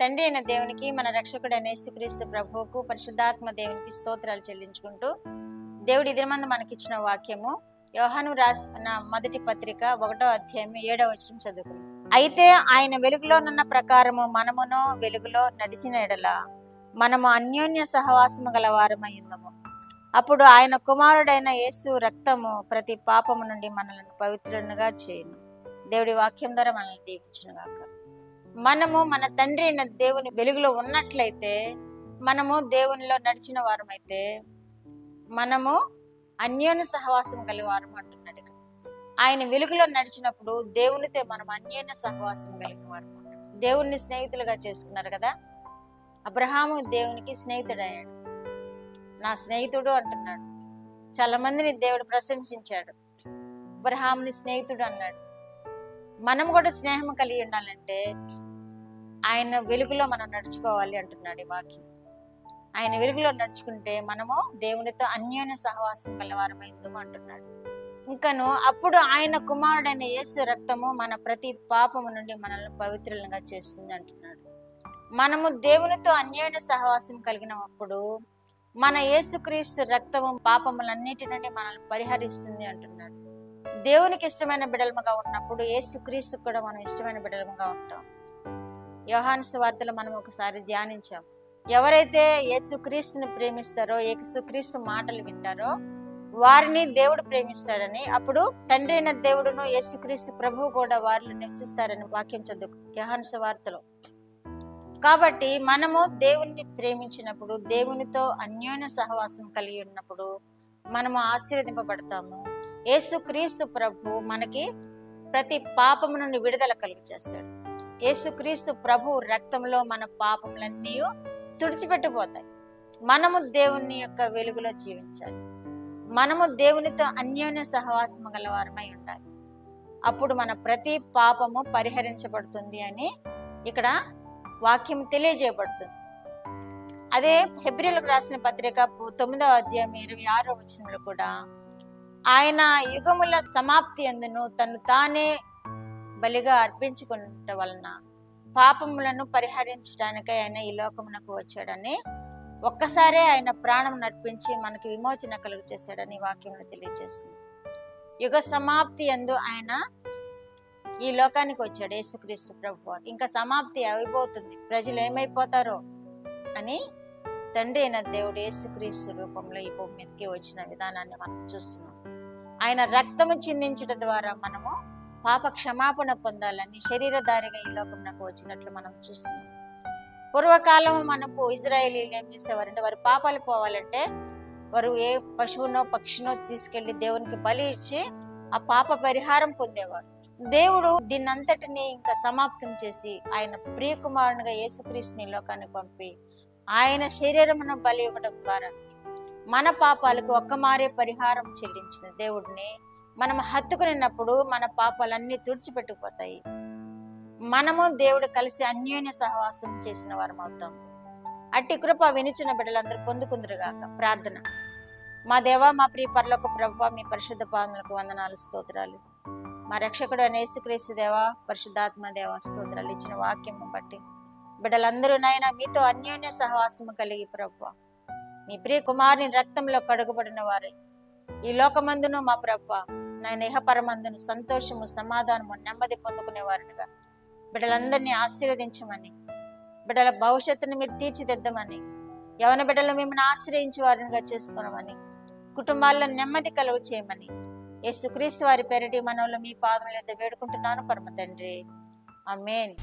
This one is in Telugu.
తండ్రి అయిన దేవునికి, మన రక్షకుడైన యేసుక్రీస్తు ప్రభువుకు, పరిశుద్ధాత్మ దేవునికి స్తోత్రాలు చెల్లించుకుంటూ, దేవుడి దినమందు మనకిచ్చిన వాక్యము యోహాను రాసిన మొదటి పత్రిక 1వ అధ్యాయం 7వ వచనం చదువుకుందాం. అయితే ఆయన వెలుగులోనున్న ప్రకారము మనమును వెలుగులో నడిచిన ఎడల మనము అన్యోన్య సహవాసము గల వారమై ఉందము. అప్పుడు ఆయన కుమారుడైన యేసు రక్తము ప్రతి పాపము నుండి మనలను పవిత్రులుగా చేయును. దేవుడి వాక్యం ద్వారా మనల్ని దీవించునుగాక. మనము మన తండ్రి అయిన దేవుని వెలుగులో ఉన్నట్లయితే, మనము దేవునిలో నడిచిన వారమైతే, మనము అన్యోన్య సహవాసం కలిగి వారం అంటున్నాడు. ఆయన వెలుగులో నడిచినప్పుడు దేవునితో మనం అన్యోన్య సహవాసం కలిగిన వారు. దేవుణ్ణి స్నేహితులుగా చేసుకున్నారు కదా. అబ్రహాము దేవునికి స్నేహితుడయ్యాడు. నా స్నేహితుడు అంటున్నాడు. చాలా మందిని దేవుడు ప్రశంసించాడు. అబ్రహాముని స్నేహితుడు అన్నాడు. మనం కూడా స్నేహం కలిగి ఉండాలంటే ఆయన వెలుగులో మనం నడుచుకోవాలి అంటున్నాడు ఈ వాక్యం. ఆయన వెలుగులో నడుచుకుంటే మనము దేవునితో అన్యోన్య సహవాసం కలవారమైందము అంటున్నాడు. ఇంకను అప్పుడు ఆయన కుమారుడైన యేసు రక్తము మన ప్రతి పాపము నుండి మనల్ని పవిత్రులుగా చేస్తుంది అంటున్నాడు. మనము దేవునితో అన్యోన్య సహవాసం కలిగినప్పుడు మన యేసుక్రీస్తు రక్తము పాపములన్నిటి నుండి మనల్ని పరిహరిస్తుంది అంటున్నాడు. దేవునికి ఇష్టమైన బిడలముగా ఉన్నప్పుడు యేసుక్రీస్తు కూడా మనం ఇష్టమైన బిడలముగా ఉంటాం. యోహాను సువార్తలో మనం ఒకసారి ధ్యానించాం. ఎవరైతే యేసుక్రీస్తుని ప్రేమిస్తారో, యేసుక్రీస్తు మాటలు వింటారో వారిని దేవుడు ప్రేమిస్తాడని, అప్పుడు తండ్రి అయిన దేవుడును యేసుక్రీస్తు ప్రభువు కూడా వారిలో నివసిస్తారని వాక్యం చదువు యోహాను సువార్తలో. కాబట్టి మనము దేవుణ్ణి ప్రేమించినప్పుడు, దేవునితో అన్యోన్య సహవాసం కలిగి ఉన్నప్పుడు మనము ఆశీర్వదింపబడతాము. యేసుక్రీస్తు ప్రభు మనకి ప్రతి పాపము నుండి విడుదల కలుగు చేస్తాడు. యేసుక్రీస్తు ప్రభు రక్తంలో మన పాపములన్నీ తుడిచిపెట్టిపోతాయి. మనము దేవుని యొక్క వెలుగులో జీవించాలి. మనము దేవునితో అన్యోన్య సహవాసము గలవారమై ఉండాలి. అప్పుడు మన ప్రతి పాపము పరిహరించబడుతుంది అని ఇక్కడ వాక్యం తెలియజేయబడుతుంది. అదే హెబ్రీయులకు రాసిన పత్రిక 9వ అధ్యాయం 26వ వచనంలో కూడా ఆయన యుగముల సమాప్తి యందును తను తానే బలిగా అర్పించుకున్న వలన పాపములను పరిహరించడానికై ఆయన ఈ లోకమునకు వచ్చాడని, ఒక్కసారే ఆయన ప్రాణం నర్పించి మనకి విమోచన కలుగు చేశాడని వాక్యంలో తెలియజేస్తుంది. యుగ సమాప్తి యందు ఆయన ఈ లోకానికి వచ్చాడు యేసుక్రీస్తు ప్రభువు. ఇంకా సమాప్తి అయిపోతుంది, ప్రజలు ఏమైపోతారో అని తండ్రి అయిన దేవుడు యేసుక్రీస్తు రూపంలో ఈ భూమి మీదకి వచ్చిన విధానాన్ని మనం చూస్తున్నాం. ఆయన రక్తము చిందించడం ద్వారా మనము పాప క్షమాపణ పొందాలని శరీరధారిగా ఈ లోకంలోకి వచ్చినట్లు మనం చూస్తున్నాం. పూర్వకాలం మనకు ఇజ్రాయేలీలు ఏం చేసేవారంటే, వారి పాపాలు పోవాలంటే వారు ఏ పశువునో పక్షినో తీసుకెళ్లి దేవునికి బలి ఇచ్చి ఆ పాప పరిహారం పొందేవారు. దేవుడు దీన్నంతటిని ఇంకా సమాప్తం చేసి ఆయన ప్రియకుమారునిగా యేసుక్రీస్తుని లోకానికి పంపి ఆయన శరీరమును బలి ఇవ్వడం ద్వారా మన పాపాలకు ఒక్కమారే పరిహారం చెల్లించిన దేవుడిని మనం హత్తుకున్నప్పుడు మన పాపాలన్నీ తుడిచిపెట్టుకుపోతాయి. మనము దేవుడు కలిసి అన్యోన్య సహవాసం చేసిన వారం అవుతాం. అట్టి కృప వినిచిన బిడ్డలందరూ పొందుకుందరుగాక. ప్రార్థన. మా దేవా, మా ప్రియ పరలోక ప్రభువా, మీ పరిశుద్ధ పాదములకు వందనాలు, స్తోత్రాలు. మా రక్షకుడు అయిన యేసుక్రీస్తు దేవా, పరిశుద్ధాత్మ దేవా, స్తోత్రాలు. ఇచ్చిన వాక్యము బట్టి బిడ్డలందరూ నాయన మీతో అన్యోన్య సహవాసము కలిగి ప్రభువా, మీ ప్రియ కుమారుని రక్తంలో కడుగుబడిన వారే ఈ లోకమందును మా ప్రభువా నాయన ఇహపరమందును సంతోషము, సమాధానము, నెమ్మది పొందుకునే వారినిగా బిడ్డలందరినీ ఆశీర్వదించమని, బిడ్డల భవిష్యత్తును మీరు తీర్చిదిద్దమని, యవన బిడ్డలు మిమ్మల్ని ఆశ్రయించి వారినిగా చేసుకోవమని, కుటుంబాల్లో నెమ్మది కలుగు చేయమని యేసుక్రీస్తు వారి పేరిటి మనవులు మీ పాదముల యొద్ద వేడుకుంటున్నాను పరమ తండ్రి. ఆమేన్.